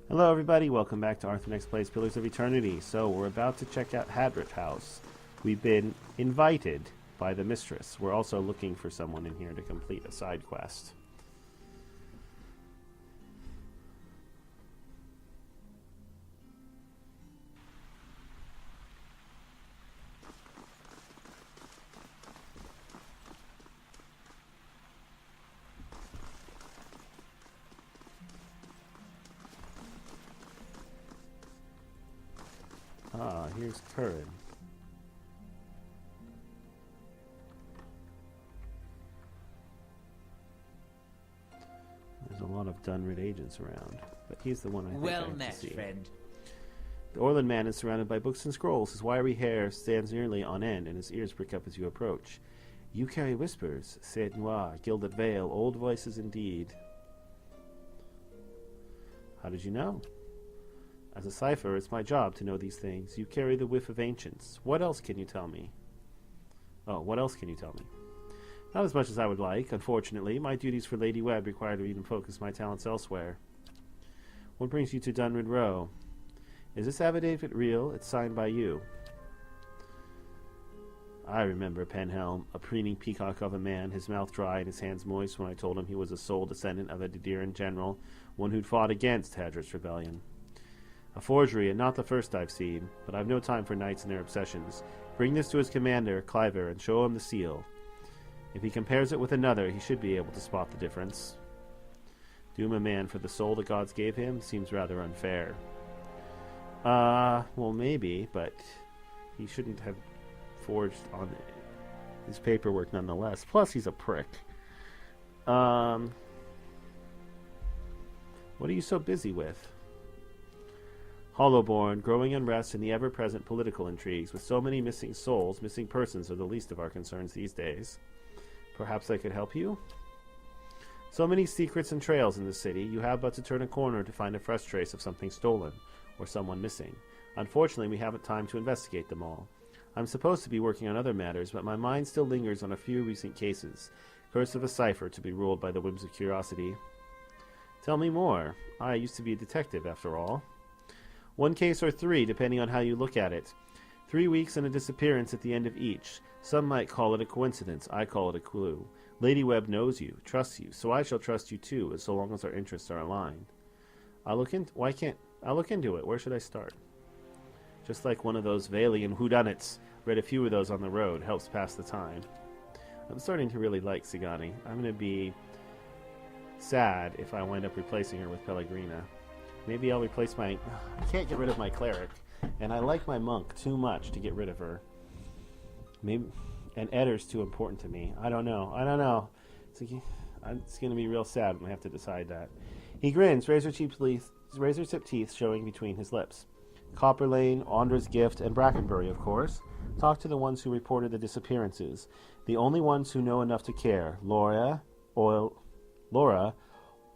Hello everybody, welcome back to Arthenex Plays Pillars of Eternity. So we're about to check out Hadrith House. We've been invited by the mistress. We're also looking for someone in here to complete a side quest. Ah, here's Curran. There's a lot of Dunrid agents around, but he's the one I think I have met, to see. friend. The Orland man is surrounded by books and scrolls. His wiry hair stands nearly on end, and his ears prick up as you approach. You carry whispers, Ced Noir, gilded veil, old voices indeed. How did you know? As a cipher, it's my job to know these things. You carry the whiff of ancients. What else can you tell me? Oh, what else can you tell me? Not as much as I would like. Unfortunately, my duties for Lady Webb require me to focus my talents elsewhere. What brings you to Dunrid Row? Is this affidavit real? It's signed by you. I remember Penhelm, a preening peacock of a man, his mouth dry and his hands moist when I told him he was a sole descendant of a Dediran general, one who'd fought against Hadrith's rebellion. A forgery, and not the first I've seen, but I've no time for knights and their obsessions. Bring this to his commander, Cliver, and show him the seal. If he compares it with another, he should be able to spot the difference. Doom a man for the soul the gods gave him seems rather unfair. Well, maybe, but he shouldn't have forged on his paperwork nonetheless. Plus, he's a prick. What are you so busy with? Hollowborn, growing unrest and the ever-present political intrigues. With so many missing souls, missing persons are the least of our concerns these days. Perhaps I could help you? So many secrets and trails in this city, you have but to turn a corner to find a fresh trace of something stolen, or someone missing. Unfortunately, we haven't time to investigate them all. I'm supposed to be working on other matters, but my mind still lingers on a few recent cases. Curse of a cipher to be ruled by the whims of curiosity. Tell me more. I used to be a detective, after all. One case or three, depending on how you look at it. 3 weeks and a disappearance at the end of each. Some might call it a coincidence. I call it a clue. Lady Webb knows you, trusts you, so I shall trust you too, as so long as our interests are aligned. I'll look into it. Where should I start? Just like one of those Valian whodunits. Read a few of those on the road. Helps pass the time. I'm starting to really like Sigani. I'm going to be sad if I wind up replacing her with Pellegrina. Maybe I'll replace my... I can't get rid of my cleric. And I like my monk too much to get rid of her. Maybe... And Eddar's too important to me. I don't know. It's going to be real sad when I have to decide that. He grins, razor-tipped teeth showing between his lips. Copper Lane, Aundra's Gift, and Brackenbury, of course. Talk to the ones who reported the disappearances. The only ones who know enough to care. Laura,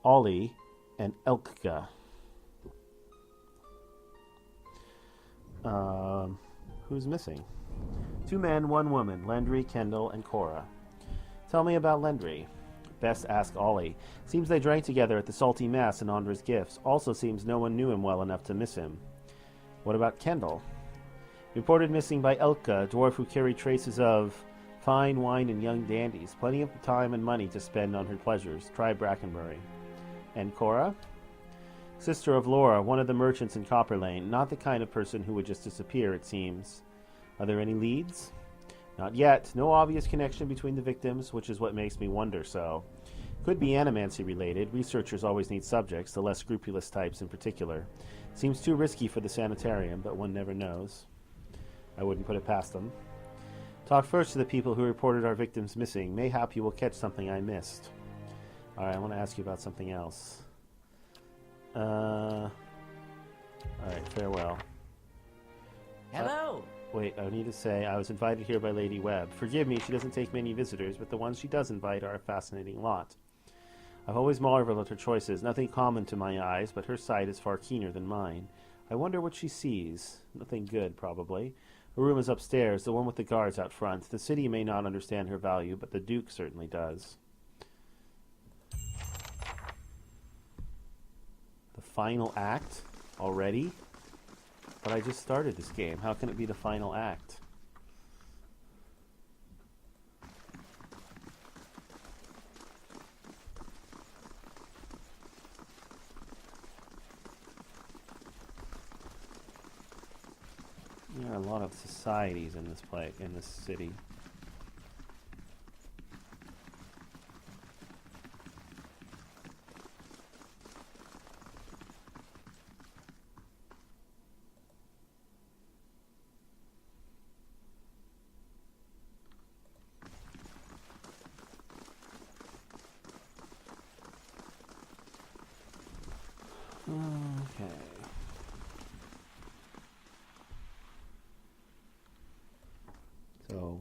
Ollie, and Elka. Who's missing? 2 men, 1 woman, Lendry, Kendall, and Cora. Tell me about Lendry. Best ask Ollie. Seems they drank together at the Salty Mass and Aundra's Gifts. Also seems no one knew him well enough to miss him. What about Kendall? Reported missing by Elka, a dwarf who carried traces of fine wine and young dandies. Plenty of time and money to spend on her pleasures. Try Brackenbury. And Cora? Sister of Laura, one of the merchants in Copper Lane. Not the kind of person who would just disappear, it seems. Are there any leads? Not yet. No obvious connection between the victims, which is what makes me wonder so. Could be animancy related. Researchers always need subjects, the less scrupulous types in particular. Seems too risky for the sanitarium, but one never knows. I wouldn't put it past them. Talk first to the people who reported our victims missing. Mayhap you will catch something I missed. Alright, I want to ask you about something else. Alright, farewell. Hello. Wait, I need to say, I was invited here by Lady Webb. Forgive me, she doesn't take many visitors, but the ones she does invite are a fascinating lot. I've always marveled at her choices, nothing common to my eyes, but her sight is far keener than mine. I wonder what she sees. Nothing good, probably. Her room is upstairs, the one with the guards out front. The city may not understand her value, but the Duke certainly does. The final act already? But I just started this game. How can it be the final act? There are a lot of societies in this city. Okay. So,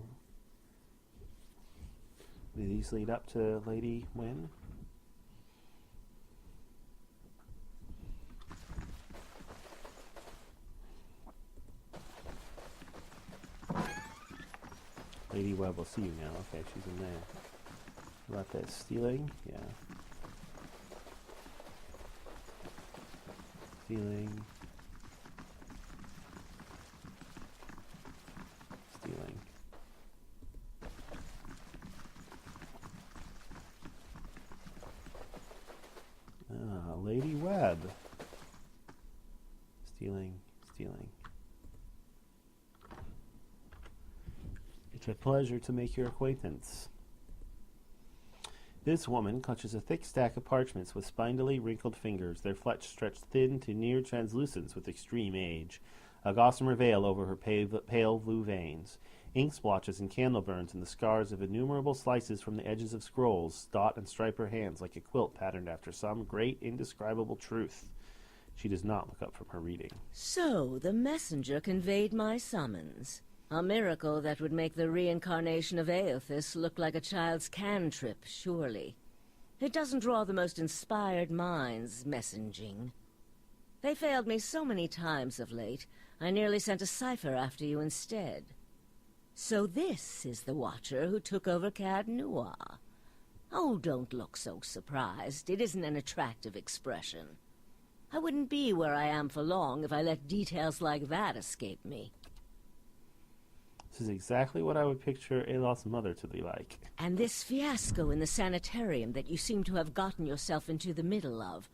do these lead up to Lady Wynn? Lady Webb will see you now. Okay, she's in there. What about this? Stealing? Yeah. Stealing. Stealing. Lady Webb. Stealing. It's a pleasure to make your acquaintance. This woman clutches a thick stack of parchments with spindly, wrinkled fingers, their flesh stretched thin to near translucence with extreme age. A gossamer veil over her pale blue veins. Ink splotches and candle burns and the scars of innumerable slices from the edges of scrolls dot and stripe her hands like a quilt patterned after some great indescribable truth. She does not look up from her reading. So, the messenger conveyed my summons. A miracle that would make the reincarnation of Aothis look like a child's cantrip, surely. It doesn't draw the most inspired minds, messaging. They failed me so many times of late, I nearly sent a cipher after you instead. So this is the Watcher who took over Cad Noir. Oh, don't look so surprised. It isn't an attractive expression. I wouldn't be where I am for long if I let details like that escape me. This is exactly what I would picture Alos's mother to be like. And this fiasco in the sanitarium that you seem to have gotten yourself into the middle of.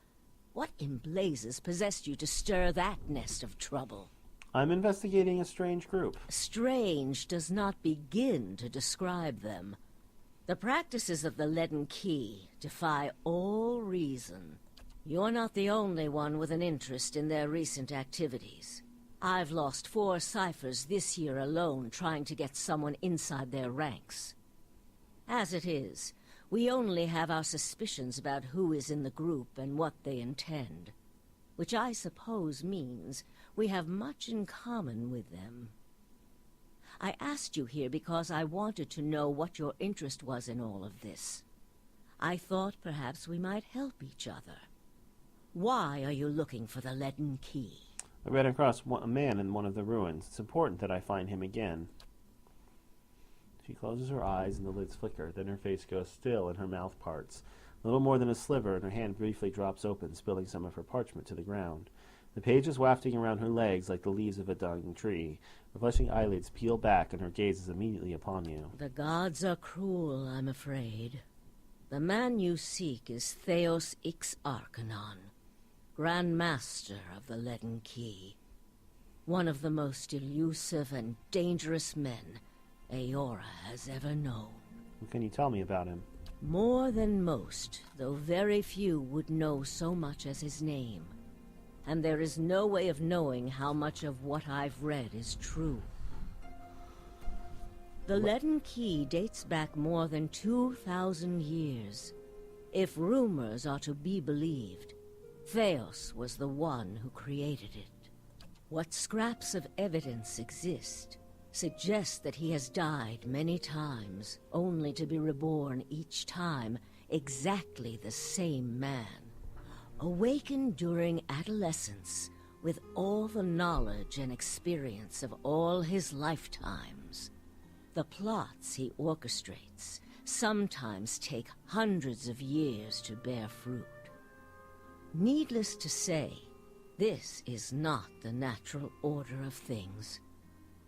What in blazes possessed you to stir that nest of trouble? I'm investigating a strange group. Strange does not begin to describe them. The practices of the Leaden Key defy all reason. You're not the only one with an interest in their recent activities. I've lost 4 ciphers this year alone trying to get someone inside their ranks. As it is, we only have our suspicions about who is in the group and what they intend, which I suppose means we have much in common with them. I asked you here because I wanted to know what your interest was in all of this. I thought perhaps we might help each other. Why are you looking for the Leaden Key? I ran across a man in one of the ruins. It's important that I find him again. She closes her eyes and the lids flicker. Then her face goes still and her mouth parts. A little more than a sliver, and her hand briefly drops open, spilling some of her parchment to the ground. The pages wafting around her legs like the leaves of a dying tree. Her fleshing eyelids peel back, and her gaze is immediately upon you. The gods are cruel, I'm afraid. The man you seek is Theos Ix Arcanon, Grand Master of the Leaden Key. One of the most elusive and dangerous men Aora has ever known. What can you tell me about him? More than most, though very few would know so much as his name. And there is no way of knowing how much of what I've read is true. The Leaden Key dates back more than 2,000 years. If rumors are to be believed, Theos was the one who created it. What scraps of evidence exist suggest that he has died many times, only to be reborn each time exactly the same man. Awakened during adolescence with all the knowledge and experience of all his lifetimes. The plots he orchestrates sometimes take hundreds of years to bear fruit. Needless to say, this is not the natural order of things.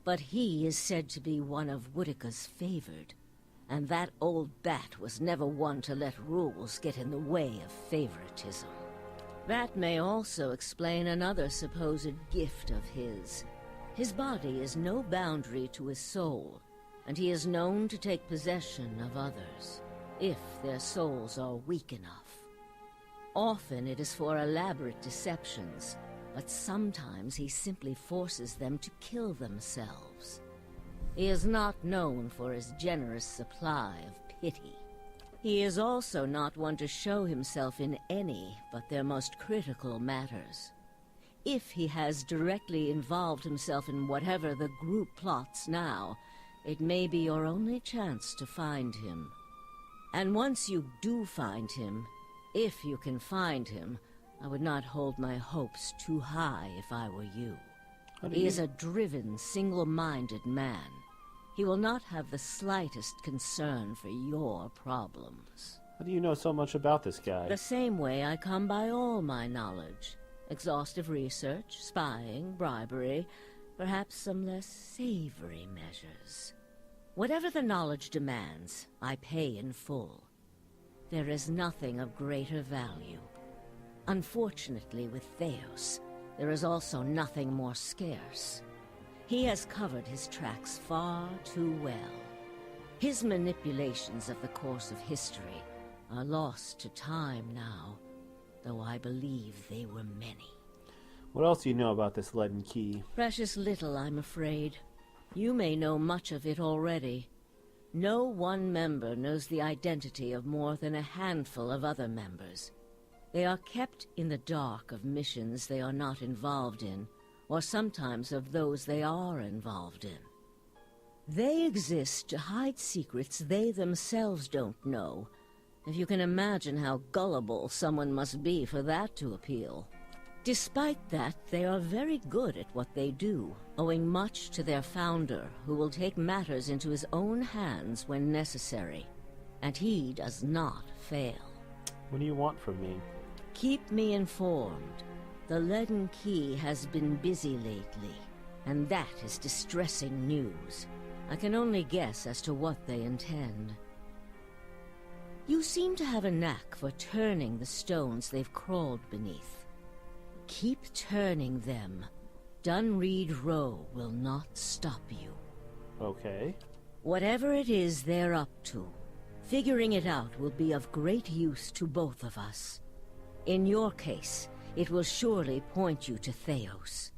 But he is said to be one of Woodica's favored, and that old bat was never one to let rules get in the way of favoritism. That may also explain another supposed gift of his. His body is no boundary to his soul, and he is known to take possession of others, if their souls are weak enough. Often it is for elaborate deceptions, but sometimes he simply forces them to kill themselves. He is not known for his generous supply of pity. He is also not one to show himself in any but their most critical matters. If he has directly involved himself in whatever the group plots now, it may be your only chance to find him. And once you do find him, if you can find him, I would not hold my hopes too high if I were you. He is a driven, single-minded man. He will not have the slightest concern for your problems. How do you know so much about this guy? The same way I come by all my knowledge. Exhaustive research, spying, bribery, perhaps some less savory measures. Whatever the knowledge demands, I pay in full. There is nothing of greater value. Unfortunately, with Theos, there is also nothing more scarce. He has covered his tracks far too well. His manipulations of the course of history are lost to time now, though I believe they were many. What else do you know about this leaden key? Precious little, I'm afraid. You may know much of it already. No one member knows the identity of more than a handful of other members. They are kept in the dark of missions they are not involved in, or sometimes of those they are involved in. They exist to hide secrets they themselves don't know, if you can imagine how gullible someone must be for that to appeal. Despite that, they are very good at what they do, owing much to their founder, who will take matters into his own hands when necessary. And he does not fail. What do you want from me? Keep me informed. The leaden key has been busy lately, and that is distressing news. I can only guess as to what they intend. You seem to have a knack for turning the stones they've crawled beneath. Keep turning them. Dunreed Row will not stop you. Okay. Whatever it is they're up to, figuring it out will be of great use to both of us. In your case, it will surely point you to Theos.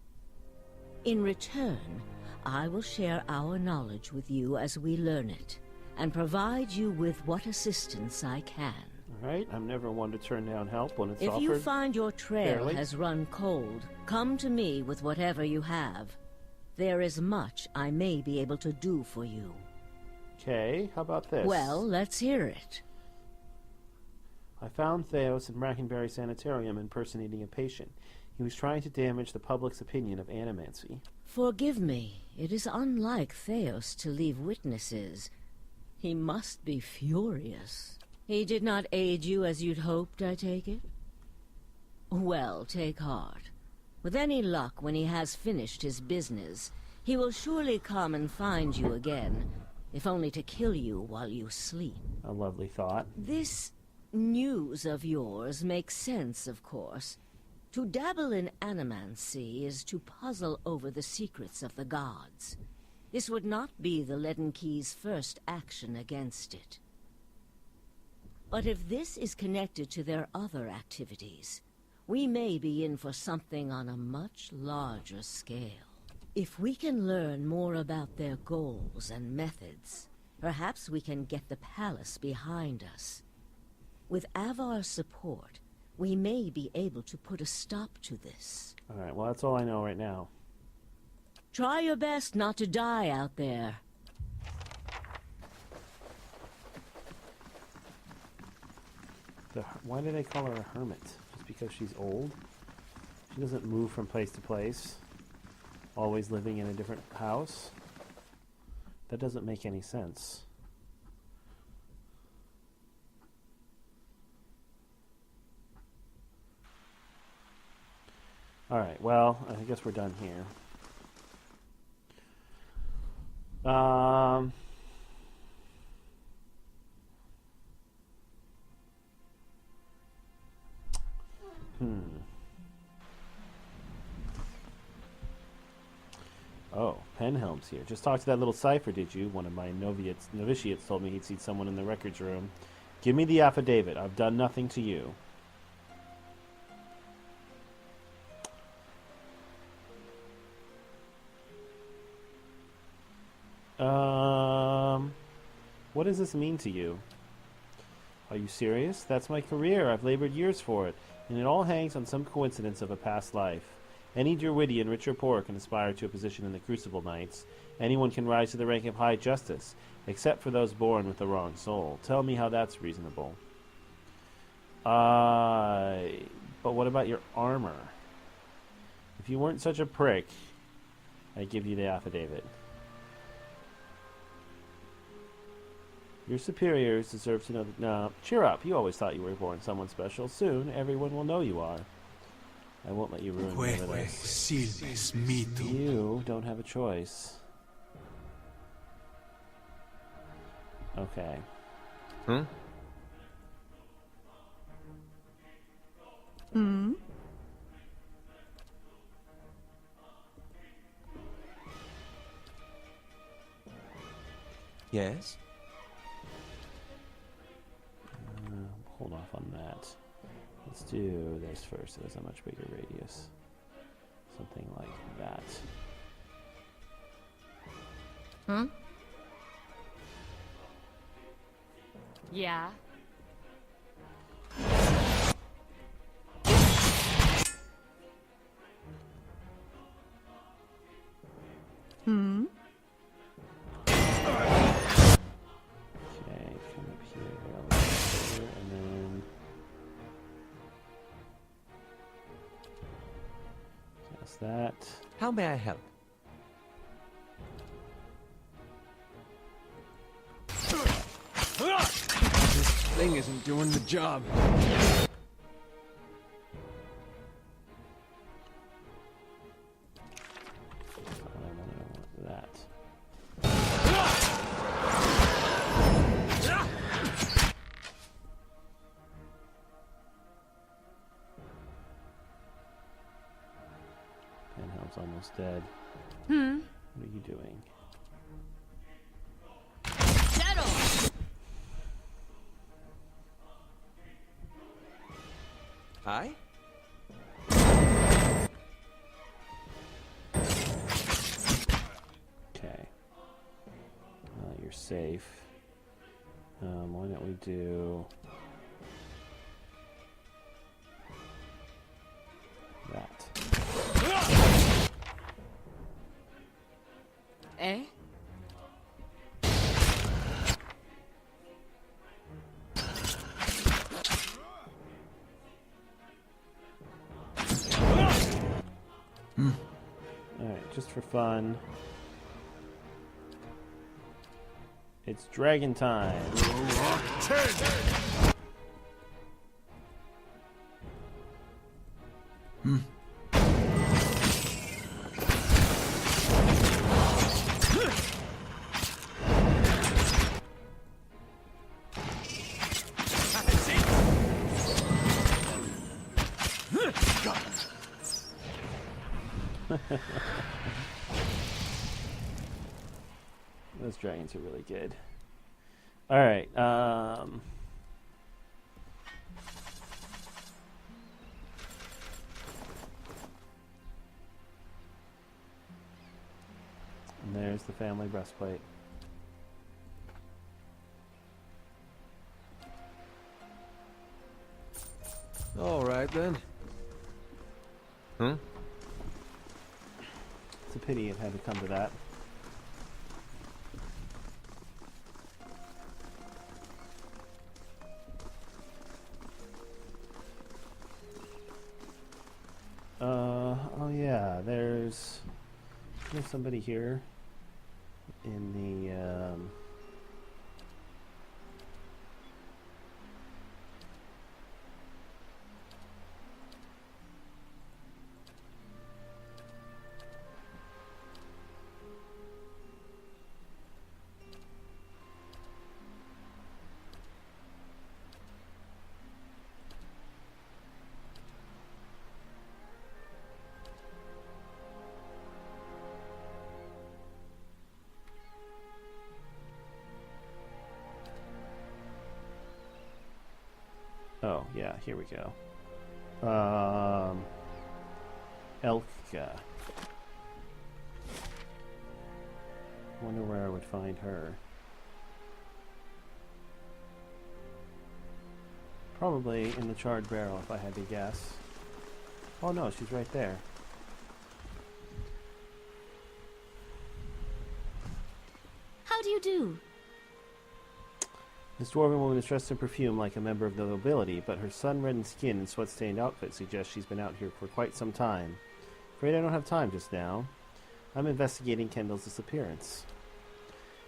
In return, I will share our knowledge with you as we learn it, and provide you with what assistance I can. All right, I'm never one to turn down help when it's offered. If you find your trail fairly. has run cold, come to me with whatever you have. There is much I may be able to do for you. Okay, how about this? Well, let's hear it. I found Theos in Brackenberry Sanitarium impersonating a patient. He was trying to damage the public's opinion of animancy. Forgive me. It is unlike Theos to leave witnesses. He must be furious. He did not aid you as you'd hoped, I take it? Well, take heart. With any luck, when he has finished his business, he will surely come and find you again, if only to kill you while you sleep. A lovely thought. This news of yours makes sense, of course. To dabble in animancy is to puzzle over the secrets of the gods. This would not be the Leaden Key's first action against it. But if this is connected to their other activities, we may be in for something on a much larger scale. If we can learn more about their goals and methods, perhaps we can get the palace behind us. With Avar's support, we may be able to put a stop to this. All right, well, that's all I know right now. Try your best not to die out there. Why do they call her a hermit? Just because she's old? She doesn't move from place to place, always living in a different house? That doesn't make any sense. Alright, well, I guess we're done here. Oh, Penhelm's here. Just talked to that little cipher, did you? One of my novitiates told me he'd seen someone in the records room. Give me the affidavit. I've done nothing to you. What does this mean to you? Are you serious? That's my career. I've labored years for it, and it all hangs on some coincidence of a past life. Any Druidian, rich or poor, can aspire to a position in the Crucible Knights. Anyone can rise to the rank of High Justice, except for those born with the wrong soul. Tell me how that's reasonable. But what about your armor? If you weren't such a prick, I'd give you the affidavit. Your superiors deserve to know that... No, cheer up. You always thought you were born someone special. Soon, everyone will know you are. I won't let you ruin me over this. You don't have a choice. Okay. Hmm? Hmm? Yes? Hold off on that. Let's do this first. It has a much bigger radius. Something like that. Hmm? Yeah. Hmm? Okay, come up here, and then cast that. How may I help? This thing isn't doing the job. I don't want that. Penhelm's almost dead. Hmm? What are you doing? Settle! I? Okay. You're safe. Why don't we do that? Eh? Alright, just for fun. It's dragon time. Those dragons are really good. Alright, and there's the family breastplate. All right then. Hmm? It's a pity it had to come to that. Oh yeah, there's somebody here in the, yeah, here we go. Elka. Wonder where I would find her. Probably in the charred barrel, if I had to guess. Oh no, she's right there. How do you do? This dwarven woman is dressed in perfume like a member of the nobility, but her sun-reddened skin and sweat-stained outfit suggest she's been out here for quite some time. Afraid I don't have time just now. I'm investigating Kendall's disappearance.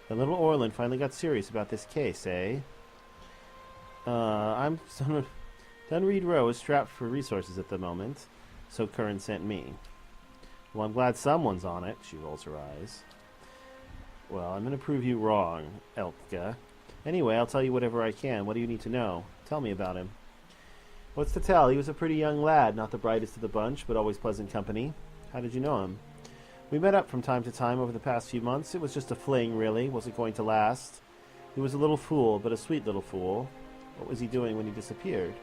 The little Orland finally got serious about this case, eh? Dunreed Row is strapped for resources at the moment, so Curran sent me. Well, I'm glad someone's on it, she rolls her eyes. Well, I'm going to prove you wrong, Elka. Anyway, I'll tell you whatever I can. What do you need to know? Tell me about him. What's to tell? He was a pretty young lad, not the brightest of the bunch, but always pleasant company. How did you know him? We met up from time to time over the past few months. It was just a fling, really. Wasn't going to last. He was a little fool, but a sweet little fool. What was he doing when he disappeared?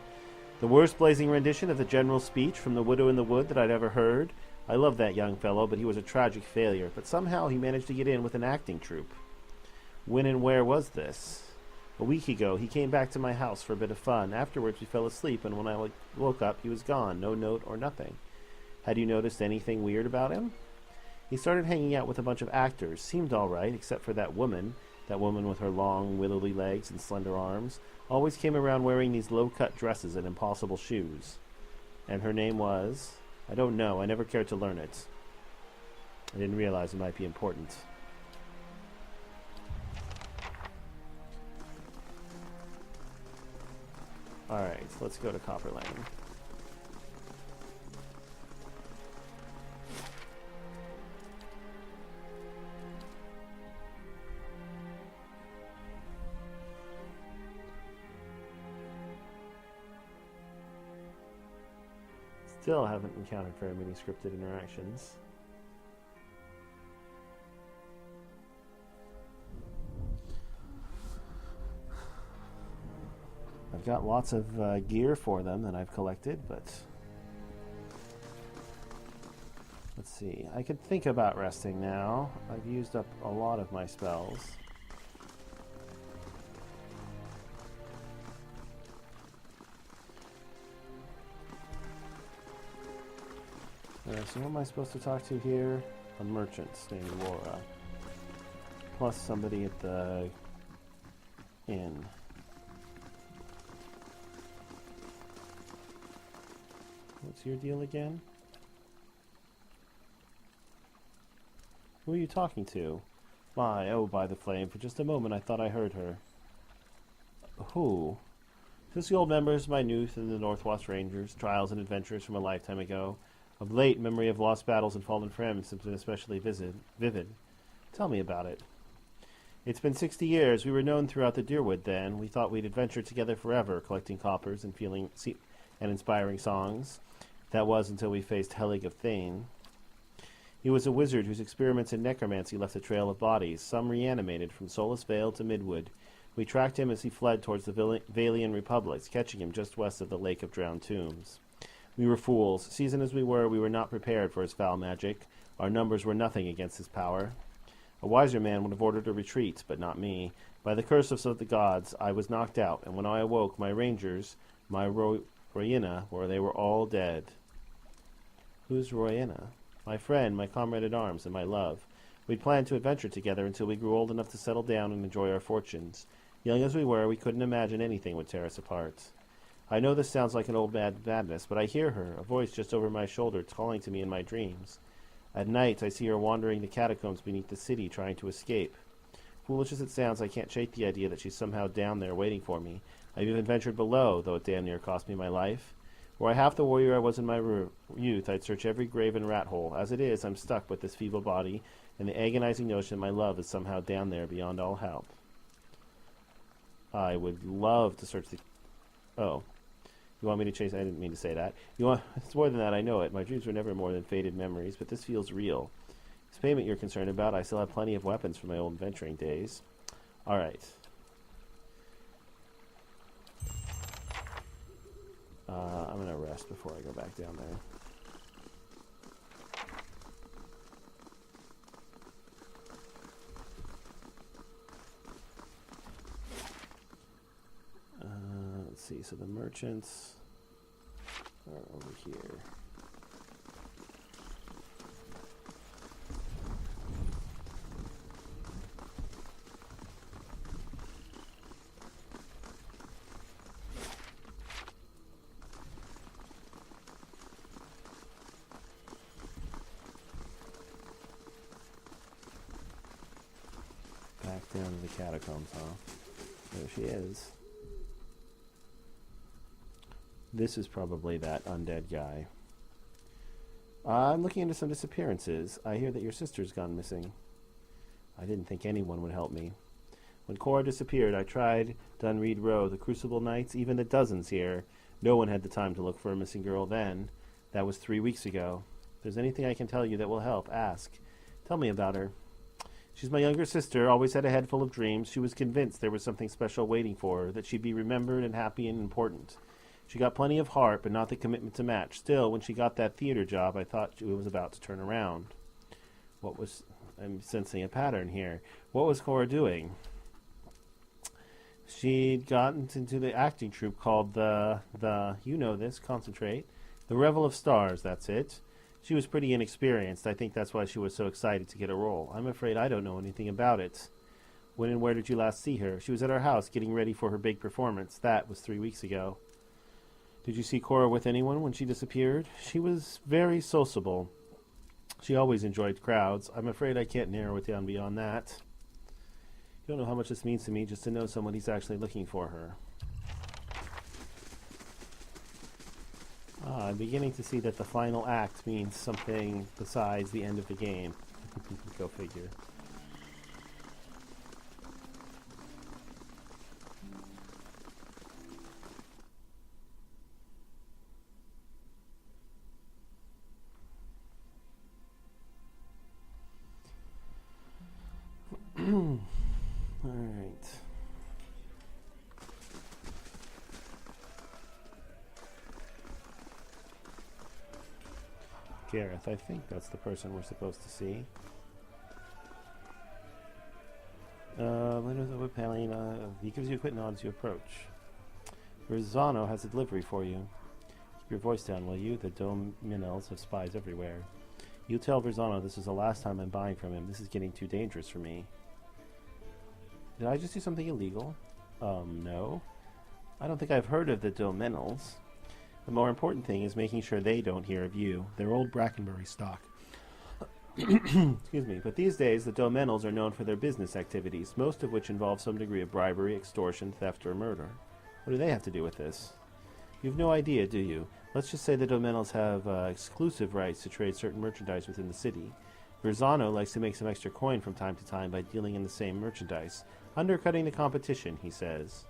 The worst blazing rendition of the general speech from The Widow in the Wood that I'd ever heard. I loved that young fellow, but he was a tragic failure. But somehow he managed to get in with an acting troupe. When and where was this? A week ago, he came back to my house for a bit of fun. Afterwards, we fell asleep, and when I woke up, he was gone. No note or nothing. Had you noticed anything weird about him? He started hanging out with a bunch of actors. Seemed all right, except for that woman with her long, willowy legs and slender arms. Always came around wearing these low-cut dresses and impossible shoes. And her name was? I don't know. I never cared to learn it. I didn't realize it might be important. Alright, let's go to Copper Lane. Still haven't encountered very many scripted interactions. I've got lots of gear for them that I've collected, but let's see. I could think about resting now. I've used up a lot of my spells. So who am I supposed to talk to here? A merchant named Laura. Plus somebody at the inn. What's your deal again? Who are you talking to? My, oh, by the flame, for just a moment I thought I heard her. Who? Since the old members of my youth in the Northwest Rangers, trials and adventures from a lifetime ago. Of late, memory of lost battles and fallen friends has been especially vivid. Tell me about it. It's been 60 years. We were known throughout the Deerwood then. We thought we'd adventure together forever, collecting coppers and and inspiring songs. That was until we faced Helig of Thane. He was a wizard whose experiments in necromancy left a trail of bodies, some reanimated from Solus Vale to Midwood. We tracked him as he fled towards the Valian Republics, catching him just west of the Lake of Drowned Tombs. We were fools. Seasoned as we were not prepared for his foul magic. Our numbers were nothing against his power. A wiser man would have ordered a retreat, but not me. By the curse of the gods, I was knocked out, and when I awoke, my rangers, my Royina, they were all dead. Who's Royina? My friend, my comrade-at-arms, and my love. We'd planned to adventure together until we grew old enough to settle down and enjoy our fortunes. Young as we were, we couldn't imagine anything would tear us apart. I know this sounds like an old madness, but I hear her, a voice just over my shoulder, calling to me in my dreams. At night, I see her wandering the catacombs beneath the city, trying to escape. Foolish as it sounds, I can't shake the idea that she's somehow down there waiting for me. I've even ventured below, though it damn near cost me my life. Were I half the warrior I was in my youth, I'd search every grave and rat hole. As it is, I'm stuck with this feeble body, and the agonizing notion that my love is somehow down there beyond all help. I would love to search the... Oh. You want me to chase... I didn't mean to say that. It's more than that, I know it. My dreams were never more than faded memories, but this feels real. This payment you're concerned about, I still have plenty of weapons from my old adventuring days. Alright. I'm going to rest before I go back down there. Let's see, so the merchants are over here. Back down to the catacombs, huh? There she is. This is probably that undead guy. I'm looking into some disappearances. I hear that your sister's gone missing. I didn't think anyone would help me. When Cora disappeared, I tried Dunreed Row, the Crucible Knights, even the dozens here. No one had the time to look for a missing girl then. That was 3 weeks ago. If there's anything I can tell you that will help, ask. Tell me about her. She's my younger sister, always had a head full of dreams. She was convinced there was something special waiting for her, that she'd be remembered and happy and important. She got plenty of heart, but not the commitment to match. Still, when she got that theater job, I thought it was about to turn around. I'm sensing a pattern here. What was Cora doing? She'd gotten into the acting troupe called you know this, concentrate. The Revel of Stars, that's it. She was pretty inexperienced. I think that's why she was so excited to get a role. I'm afraid I don't know anything about it. When and where did you last see her? She was at our house getting ready for her big performance. That was 3 weeks ago. Did you see Cora with anyone when she disappeared? She was very sociable. She always enjoyed crowds. I'm afraid I can't narrow it down beyond that. You don't know how much this means to me just to know somebody's actually looking for her. I'm beginning to see that the final act means something besides the end of the game. Go figure. Alright. Gareth, I think that's the person we're supposed to see. He gives you a quick nod as you approach. Verzano has a delivery for you. Keep your voice down, will you? The Dominels have spies everywhere. You tell Verzano this is the last time I'm buying from him. This is getting too dangerous for me. Did I just do something illegal? No. I don't think I've heard of the Dominels. The more important thing is making sure they don't hear of you. They're old Brackenbury stock. Excuse me. But these days, the Domenels are known for their business activities, most of which involve some degree of bribery, extortion, theft, or murder. What do they have to do with this? You have no idea, do you? Let's just say the Domenels have exclusive rights to trade certain merchandise within the city. Verzano likes to make some extra coin from time to time by dealing in the same merchandise, undercutting the competition, he says.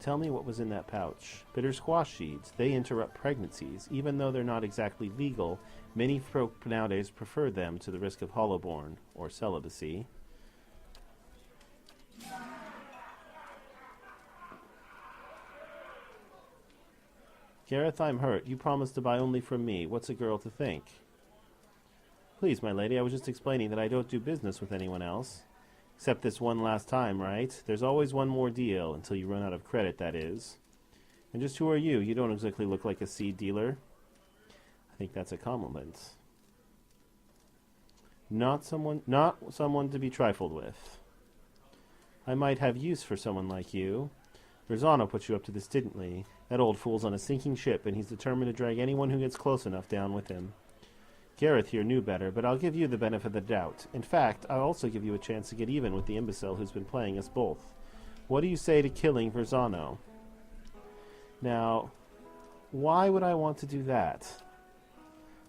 Tell me what was in that pouch. Bitter squash seeds. They interrupt pregnancies. Even though they're not exactly legal, many folk nowadays prefer them to the risk of hollowborn, or celibacy. Gareth, I'm hurt. You promised to buy only from me. What's a girl to think? Please, my lady, I was just explaining that I don't do business with anyone else. Except this one last time, right? There's always one more deal, until you run out of credit, that is. And just who are you? You don't exactly look like a seed dealer. I think that's a compliment. Not someone to be trifled with. I might have use for someone like you. Verzano put you up to this, didn't he? That old fool's on a sinking ship, and he's determined to drag anyone who gets close enough down with him. Gareth here knew better, but I'll give you the benefit of the doubt. In fact, I'll also give you a chance to get even with the imbecile who's been playing us both. What do you say to killing Verzano? Now, why would I want to do that?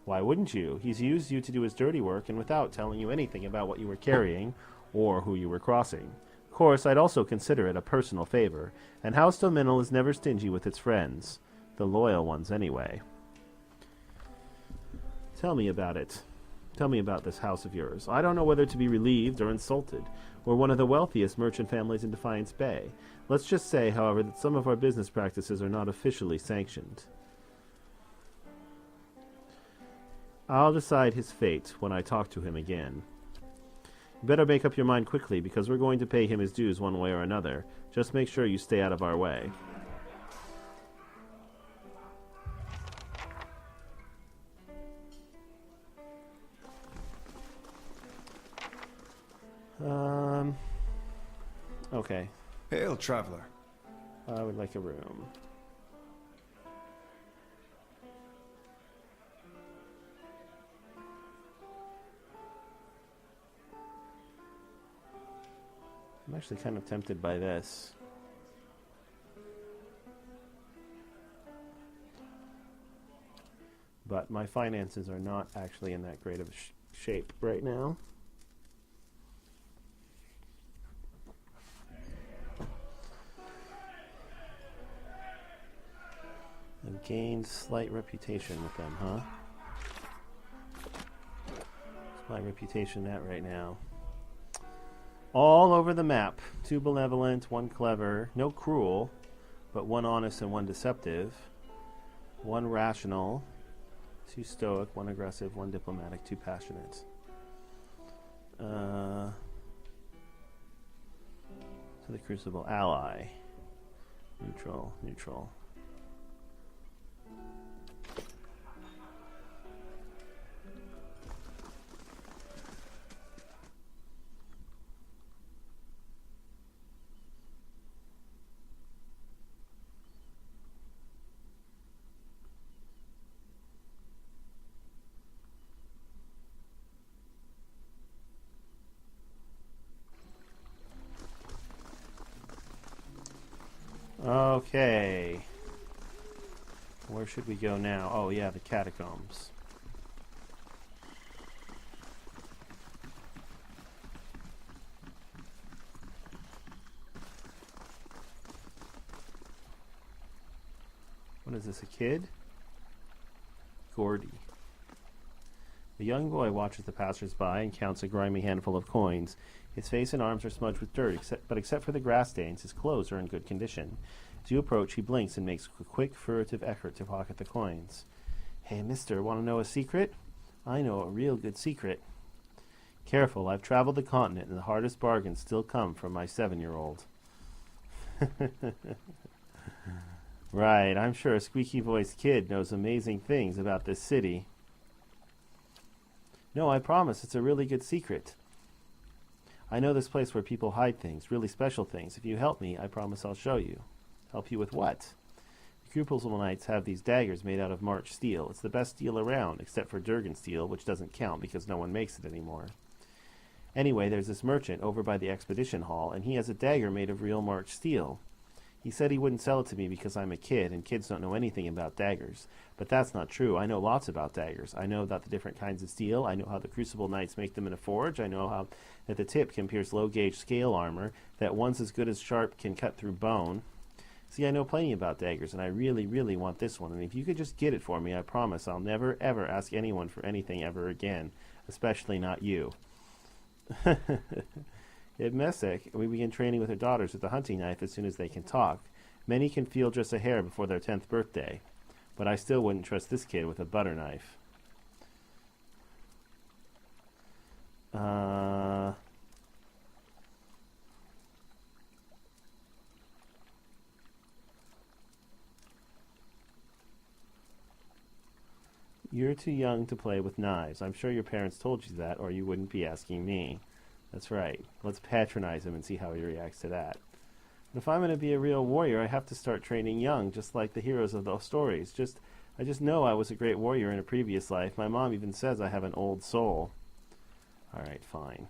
Why wouldn't you? He's used you to do his dirty work, and without telling you anything about what you were carrying, or who you were crossing. Of course, I'd also consider it a personal favor, and House Dominal is never stingy with its friends. The loyal ones, anyway. Tell me about it. Tell me about this house of yours. I don't know whether to be relieved or insulted. We're one of the wealthiest merchant families in Defiance Bay. Let's just say, however, that some of our business practices are not officially sanctioned. I'll decide his fate when I talk to him again. You better make up your mind quickly, because we're going to pay him his dues one way or another. Just make sure you stay out of our way. Okay. Hail, traveler. I would like a room. I'm actually kind of tempted by this. But my finances are not actually in that great of a shape right now. I've gained slight reputation with them, huh? What's my reputation at right now? All over the map. 2 benevolent, 1 clever, no cruel, but 1 honest and 1 deceptive. 1 rational, 2 stoic, 1 aggressive, 1 diplomatic, 2 passionate. To the Crucible ally. Neutral, neutral. Okay. Where should we go now? Oh, yeah, the catacombs. What is this, a kid? Gordy. The young boy watches the passers-by and counts a grimy handful of coins. His face and arms are smudged with dirt, except for the grass stains, his clothes are in good condition. As you approach, he blinks and makes a quick, furtive effort to pocket the coins. Hey, mister, want to know a secret? I know a real good secret. Careful, I've traveled the continent, and the hardest bargains still come from my 7-year-old. Right, I'm sure a squeaky-voiced kid knows amazing things about this city. No, I promise, it's a really good secret. I know this place where people hide things, really special things. If you help me, I promise I'll show you. Help you with what? The Crucible Knights have these daggers made out of March steel. It's the best steel around, except for Durgan steel, which doesn't count because no one makes it anymore. Anyway, there's this merchant over by the Expedition Hall, and he has a dagger made of real March steel. He said he wouldn't sell it to me because I'm a kid, and kids don't know anything about daggers. But that's not true. I know lots about daggers. I know about the different kinds of steel. I know how the Crucible Knights make them in a forge. I know how that the tip can pierce low-gauge scale armor, that one's as good as sharp can cut through bone. See, I know plenty about daggers, and I really, really want this one. And if you could just get it for me, I promise I'll never, ever ask anyone for anything ever again, especially not you. At Messick, we begin training with our daughters with the hunting knife as soon as they can talk. Many can feel just a hair before their 10th birthday, but I still wouldn't trust this kid with a butter knife. You're too young to play with knives. I'm sure your parents told you that, or you wouldn't be asking me. That's right. Let's patronize him and see how he reacts to that. But if I'm going to be a real warrior, I have to start training young, just like the heroes of those stories. I just know I was a great warrior in a previous life. My mom even says I have an old soul. All right, fine.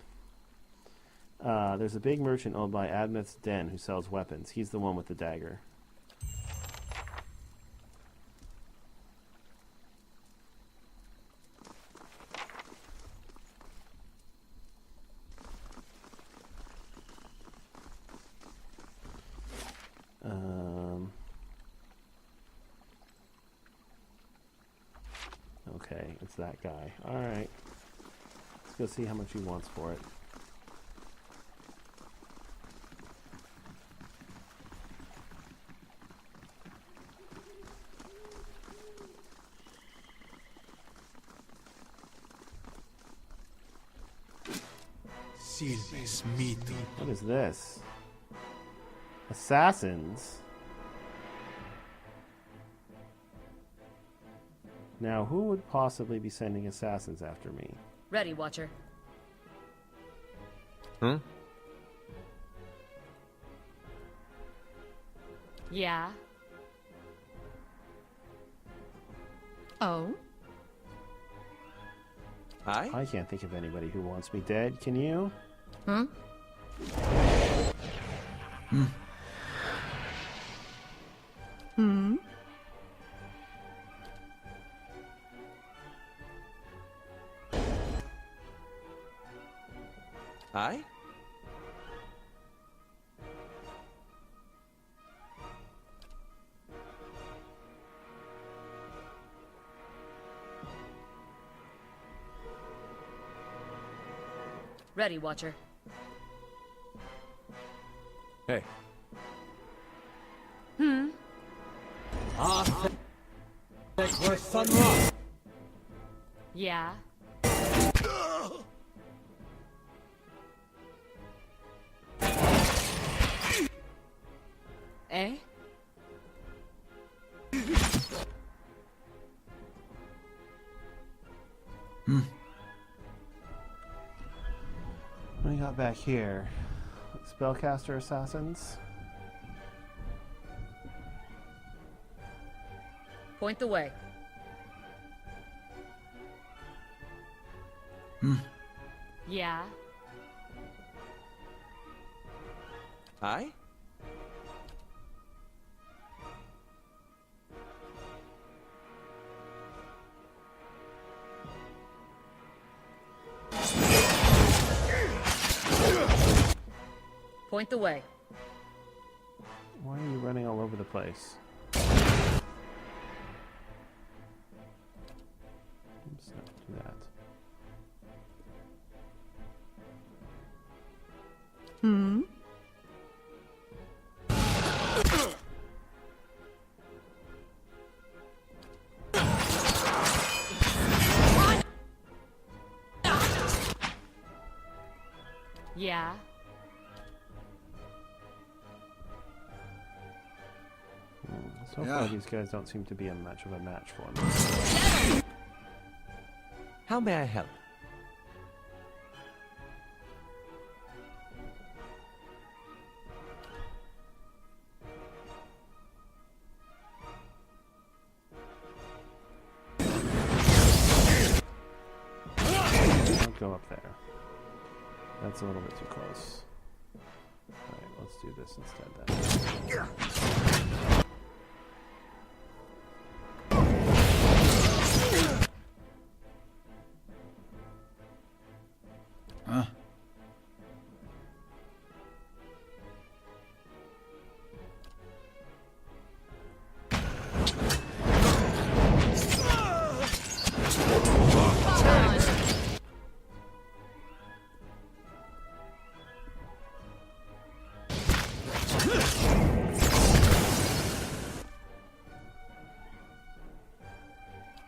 There's a big merchant owned by Admeth's Den who sells weapons. He's the one with the dagger. Okay, it's that guy. All right. Let's go see how much he wants for it. What is this? Assassins? Now, who would possibly be sending assassins after me? Ready, Watcher. Huh? Yeah. Oh? Aye? I can't think of anybody who wants me dead. Can you? Huh? Hmm? Aye? Ready, Watcher. Hey. Hmm? Yeah. Eh? What do we got back here? Spellcaster assassins? Point the way. Yeah. Aye? Point the way. Why are you running all over the place? Oops, no, do that. Hmm? Yeah. So far, these guys don't seem to be much of a match for me. How may I help? Don't go up there. That's a little bit too close. Alright, let's do this instead then.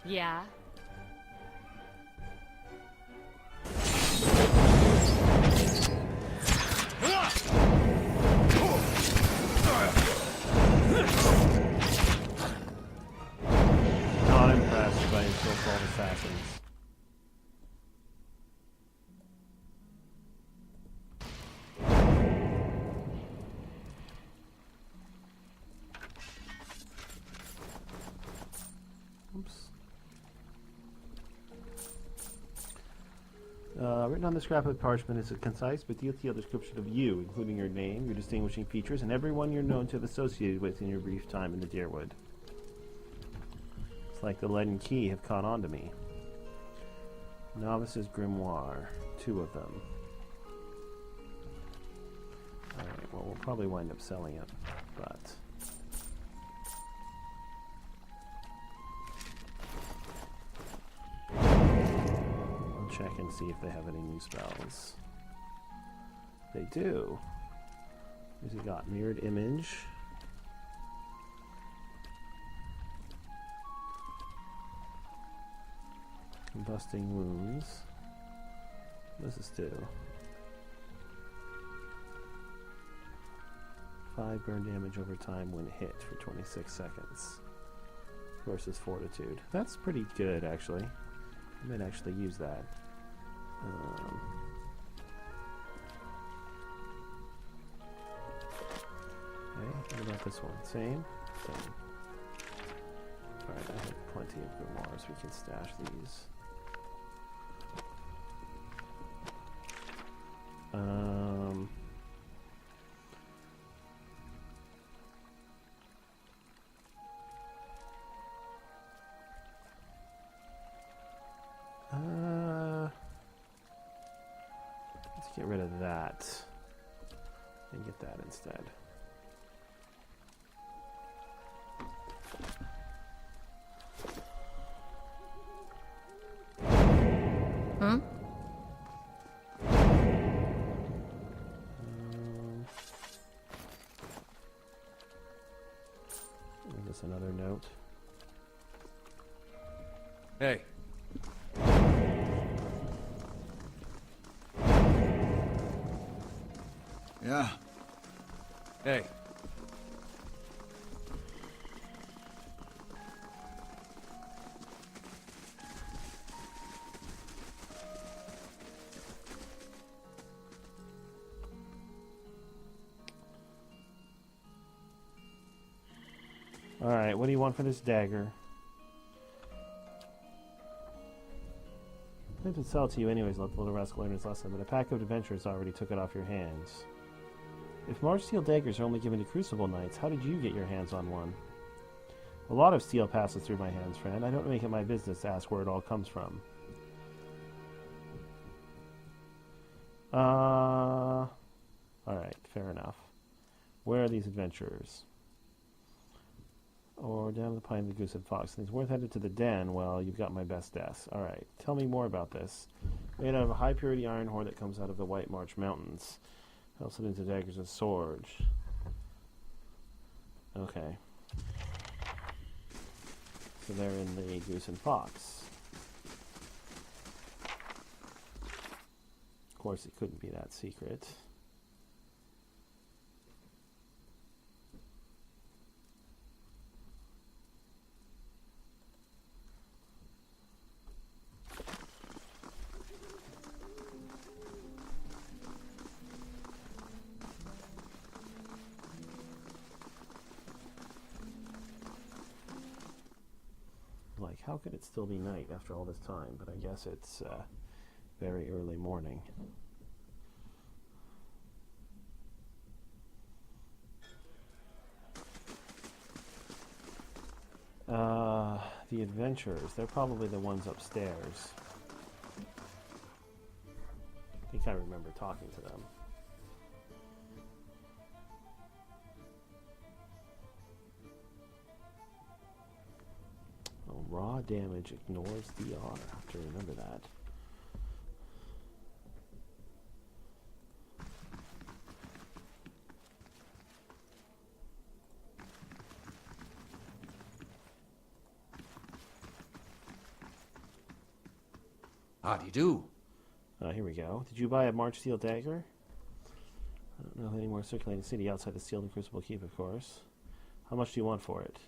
Yeah. Not impressed by his so-called assassins. Oops. Written on the scrap of parchment is a concise but detailed description of you, including your name, your distinguishing features, and everyone you're known to have associated with in your brief time in the Deerwood. It's like the leaden key have caught on to me. Novice's grimoire, 2 of them. Alright, well, we'll probably wind up selling it, but... check and see if they have any new spells. They do. Who's he got? Mirrored Image. Combusting Wounds. What does this do? 5 burn damage over time when hit for 26 seconds. Versus Fortitude. That's pretty good, actually. I might actually use that. Okay, what about this one? Same? Same. Alright, I have plenty of grimoires. We can stash these. Let's get rid of that and get that instead. Huh? Is this another note? Hey. Yeah. Hey. Alright, what do you want for this dagger? I had to sell it to you anyways, let the little rascal learn his lesson, but a pack of adventurers already took it off your hands. If March steel daggers are only given to Crucible Knights, how did you get your hands on one? A lot of steel passes through my hands, friend. I don't make it my business to ask where it all comes from. Alright, fair enough. Where are these adventurers? Or down to the Pine, the Goose and Fox. And it's worth headed to the den. Well, you've got my best guess. Alright, tell me more about this. Made out of a high purity iron ore that comes out of the White March Mountains. Helps it into daggers and swords. Okay. So they're in the Goose and Fox. Of course, it couldn't be that secret. Like, how could it still be night after all this time? But I guess it's very early morning. The adventurers, they're probably the ones upstairs. I think I remember talking to them. Oh, raw damage ignores DR. I have to remember that. Howdy do. Here we go. Did you buy a March Steel dagger? I don't know of any more circulating city outside the Sealed and Crucible Keep, of course. How much do you want for it?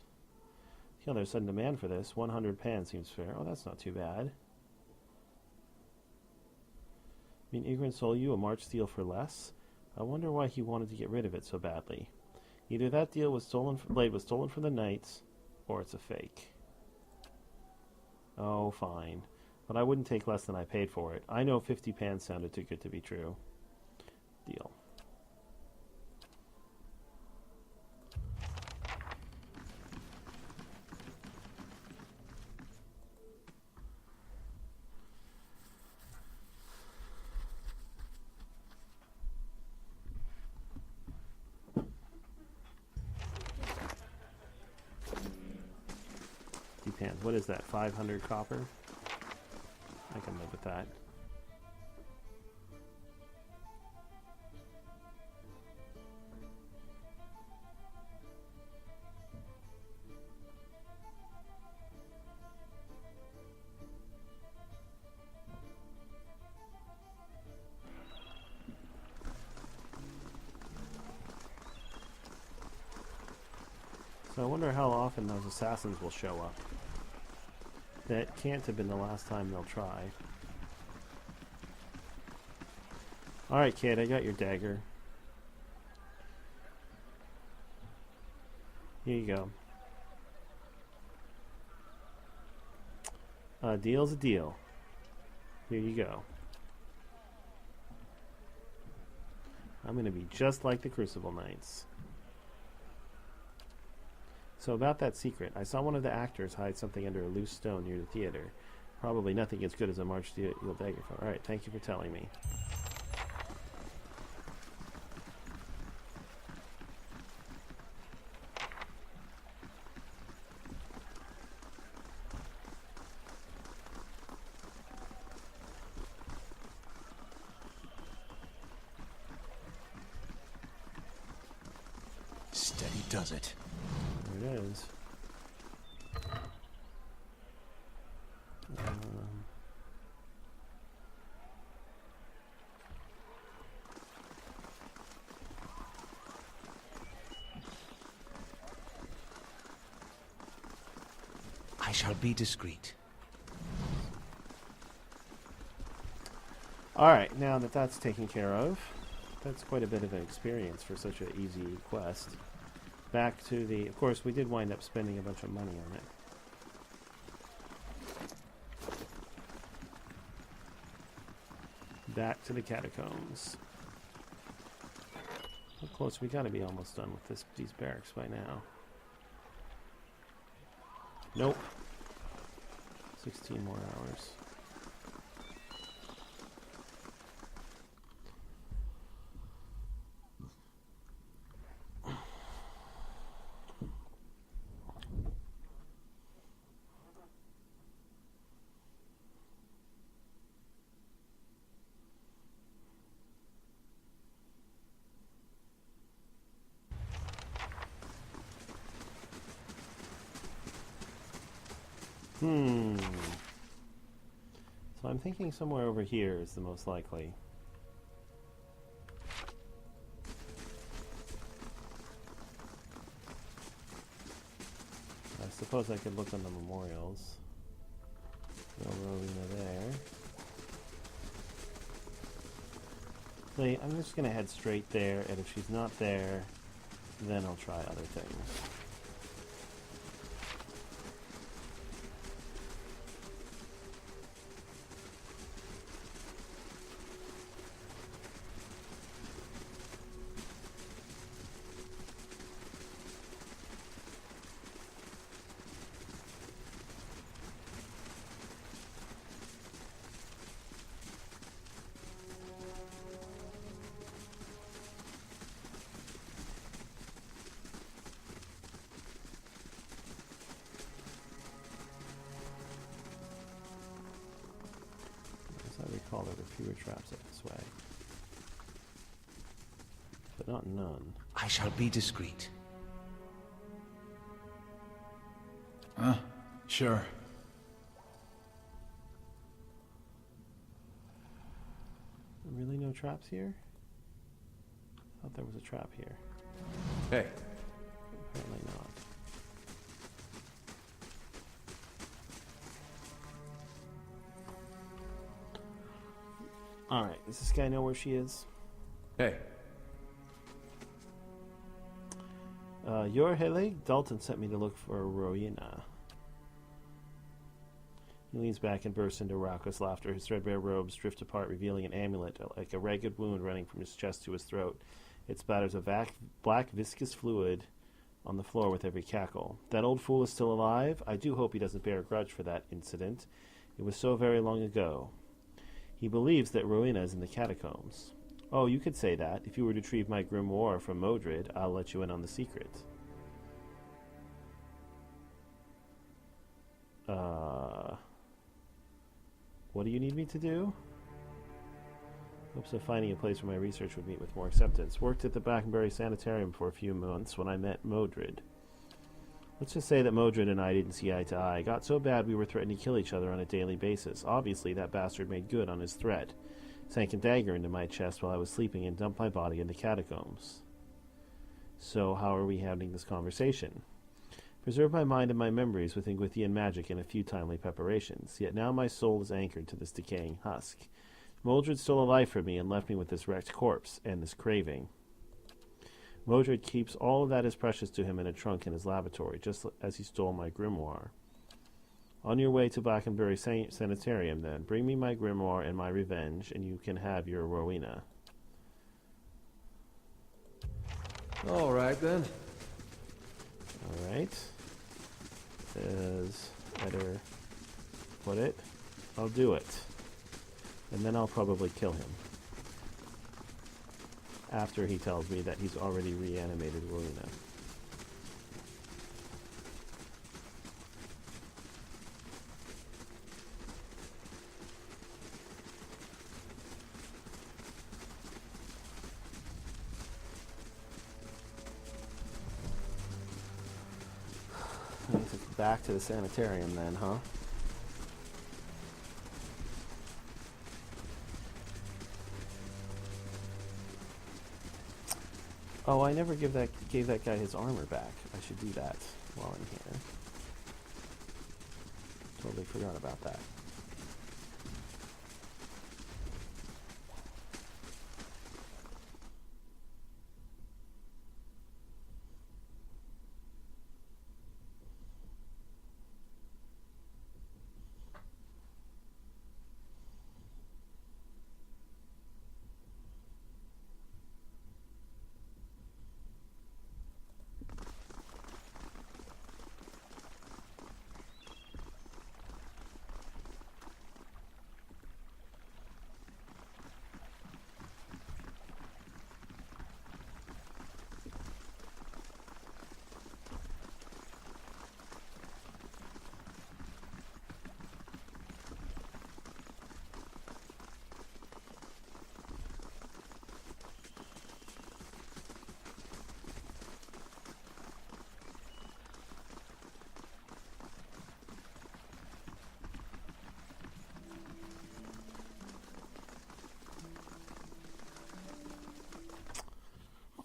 Yeah, there's sudden demand for this. 100 pan seems fair. Oh, that's not too bad. I mean, Igran sold you a March Steel for less? I wonder why he wanted to get rid of it so badly. Either that deal was stolen, blade was stolen from the Knights, or it's a fake. Oh, fine. But I wouldn't take less than I paid for it. I know 50 pans sounded too good to be true. Deal. Pans. What is that? 500 copper? I can live with that. So I wonder how often those assassins will show up. That can't have been the last time they'll try. Alright, kid, I got your dagger. Here you go. A deal's a deal. Here you go. I'm going to be just like the Crucible Knights. So about that secret, I saw one of the actors hide something under a loose stone near the theater. Probably nothing as good as a March Steel dagger. Alright, thank you for telling me. Steady does it. There it is. I shall be discreet. Alright, now that that's taken care of, that's quite a bit of an experience for such an easy quest. Back to the... Of course, we did wind up spending a bunch of money on it. Back to the catacombs. How close? We gotta be almost done with these barracks by now. Nope. 16 more hours. So I'm thinking somewhere over here is the most likely. I suppose I could look on the memorials. No Rowena there. So I'm just going to head straight there, and if she's not there, then I'll try other things. There were fewer traps up this way. But not none. I shall be discreet. Sure. Really no traps here? I thought there was a trap here. Hey. Apparently not. Alright, does this guy know where she is? Hey. Your Helig? Dalton sent me to look for Rowena. He leans back and bursts into raucous laughter. His threadbare robes drift apart, revealing an amulet, like a ragged wound running from his chest to his throat. It spatters a black viscous fluid on the floor with every cackle. That old fool is still alive? I do hope he doesn't bear a grudge for that incident. It was so very long ago. He believes that Rowena is in the catacombs. Oh, you could say that. If you were to retrieve my grimoire from Modred, I'll let you in on the secret. What do you need me to do? Hopes of finding a place where my research would meet with more acceptance. Worked at the Blackenbury Sanitarium for a few months when I met Modred. Let's just say that Modred and I didn't see eye to eye. Got so bad we were threatening to kill each other on a daily basis. Obviously, that bastard made good on his threat. Sank a dagger into my chest while I was sleeping and dumped my body in the catacombs. So, how are we having this conversation? Preserve my mind and my memories with Ingwithian magic and a few timely preparations. Yet now my soul is anchored to this decaying husk. Mordred stole a life from me and left me with this wrecked corpse and this craving. Mordred keeps all of that as precious to him in a trunk in his laboratory, just as he stole my grimoire. On your way to Blackenbury Sanitarium, then, bring me my grimoire and my revenge, and you can have your Rowena. All right, then. All right. As better put it, I'll do it. And then I'll probably kill him. After he tells me that he's already reanimated Rowena. Back to the sanitarium then, huh? Oh, I never gave that guy his armor back. I should do that while I'm here. Totally forgot about that.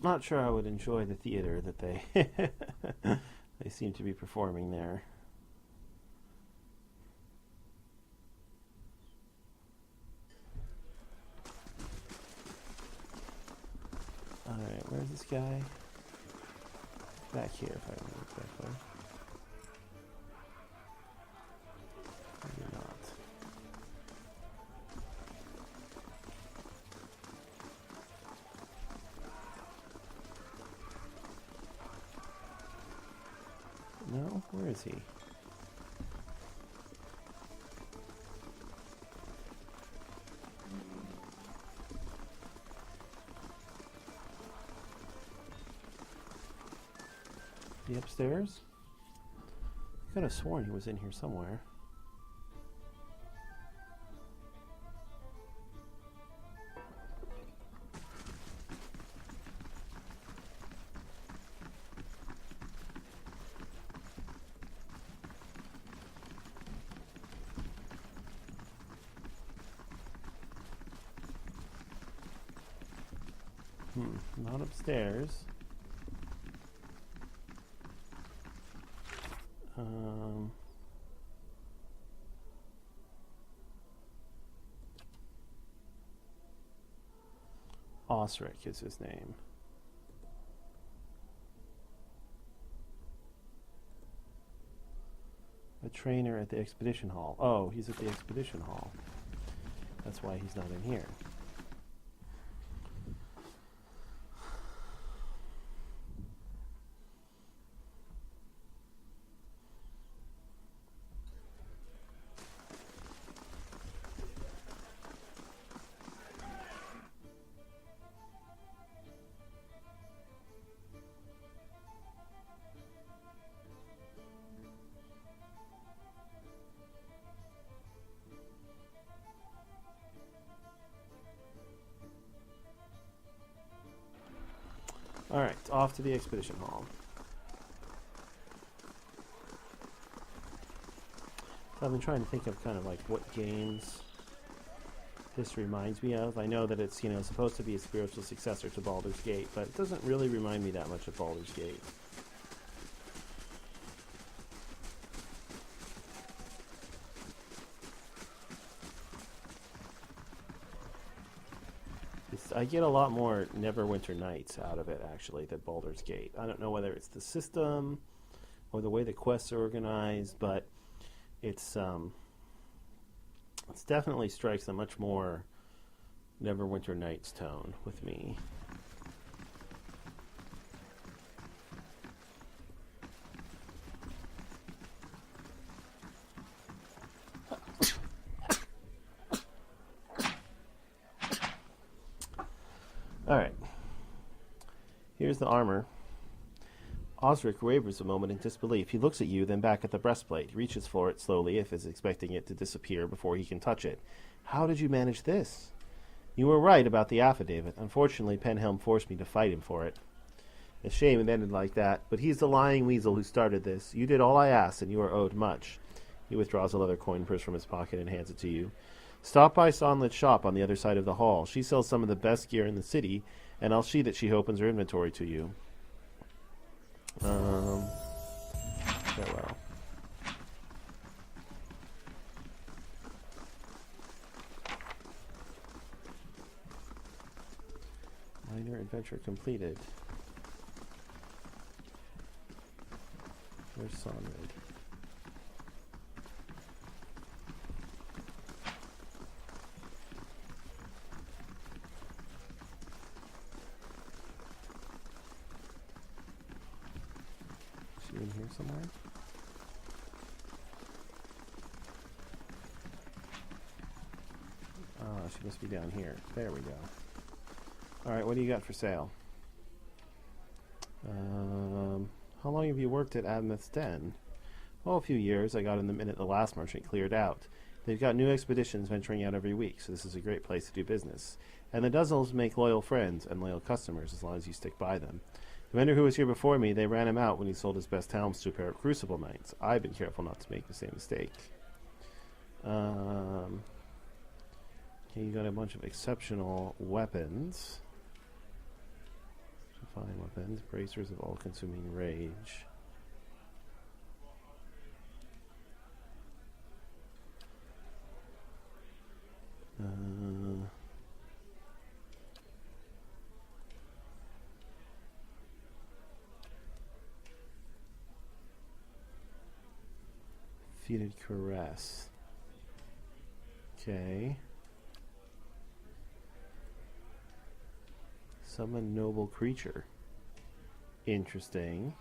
Not sure I would enjoy the theater that they they seem to be performing there. Alright, where's this guy? Back here, if I remember correctly. Maybe not. No? Where is he? He upstairs? I could have sworn he was in here somewhere. Not upstairs. Osric is his name. A trainer at the expedition hall. Oh, he's at the expedition hall. That's why he's not in here. Alright, off to the expedition hall. So I've been trying to think of kind of like what games this reminds me of. I know that it's, supposed to be a spiritual successor to Baldur's Gate, but it doesn't really remind me that much of Baldur's Gate. I get a lot more Neverwinter Nights out of it, actually, than Baldur's Gate. I don't know whether it's the system or the way the quests are organized, but it's definitely strikes a much more Neverwinter Nights tone with me. Alright. Here's the armor. Osric wavers a moment in disbelief. He looks at you, then back at the breastplate. He reaches for it slowly, if is expecting it to disappear before he can touch it. How did you manage this? You were right about the affidavit. Unfortunately, Penhelm forced me to fight him for it. A shame it ended like that, but he's the lying weasel who started this. You did all I asked, and you are owed much. He withdraws a leather coin purse from his pocket and hands it to you. Stop by Sonlet's shop on the other side of the hall. She sells some of the best gear in the city, and I'll see that she opens her inventory to you. Farewell. Minor adventure completed. Where's Sonrid? Is she in here somewhere? Ah, she must be down here. There we go. Alright, what do you got for sale? How long have you worked at Admeth's Den? Oh, a few years. I got in the minute the last merchant cleared out. They've got new expeditions venturing out every week, so this is a great place to do business. And the Duzzles make loyal friends and loyal customers as long as you stick by them. The vendor who was here before me, they ran him out when he sold his best helms to a pair of Crucible Knights. I've been careful not to make the same mistake. Okay, you got a bunch of exceptional weapons. Fine weapons, bracers of all-consuming rage. Defeated Caress. Okay. Summon noble creature. Interesting.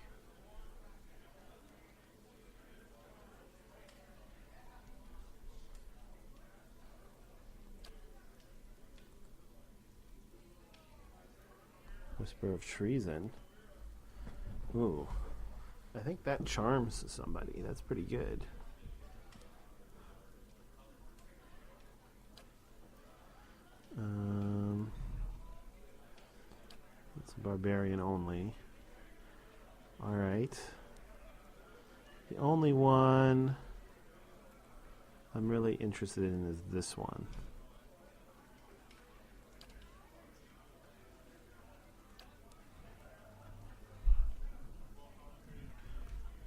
Whisper of treason. Ooh. I think that charms somebody. That's pretty good. It's a barbarian only. Alright. The only one I'm really interested in is this one.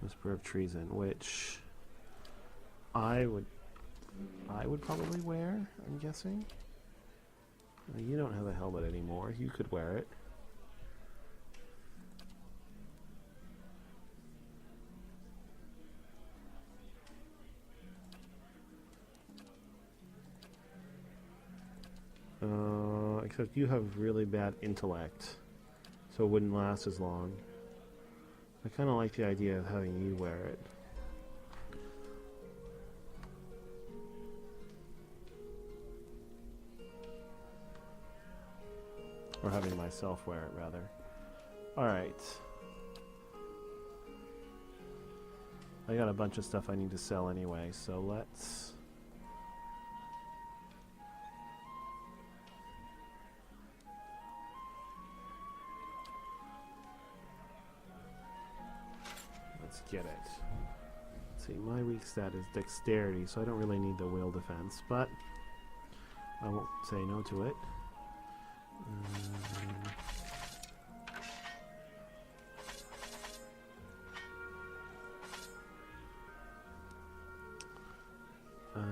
Whisper of Treason, which I would probably wear, I'm guessing. You don't have a helmet anymore. You could wear it. Except you have really bad intellect, so it wouldn't last as long. I kind of like the idea of having you wear it. Or having myself wear it, rather. Alright. I got a bunch of stuff I need to sell anyway, so let's... get it. Let's see, my weak stat is dexterity, so I don't really need the will defense, but I won't say no to it. Oh,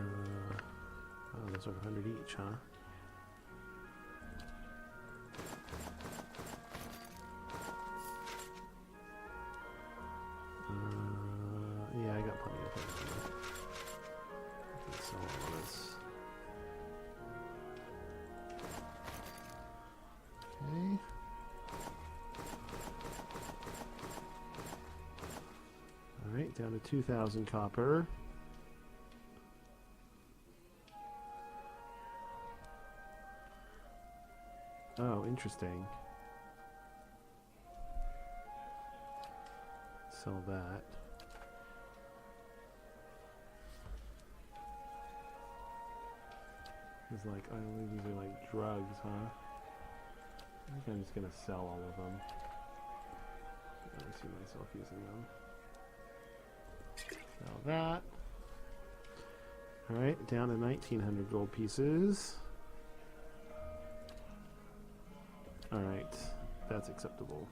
those are 100 each, huh? down to 2,000 copper. Oh, interesting. Sell that. It's like, I don't think these are like drugs, huh? I think I'm just gonna sell all of them. I don't see myself using them. Sell that. Alright, down to 1,900 gold pieces. Alright, that's acceptable.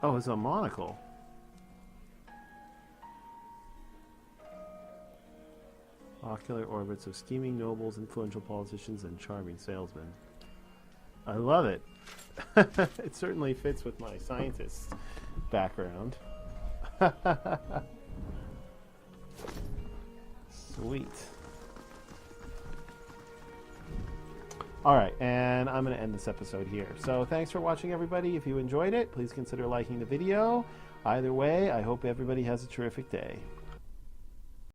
Oh, it's a monocle. Ocular orbits of scheming nobles, influential politicians, and charming salesmen. I love it. It certainly fits with my scientist background. Sweet. Alright, and I'm going to end this episode here. So thanks for watching, everybody. If you enjoyed it, please consider liking the video. Either way, I hope everybody has a terrific day.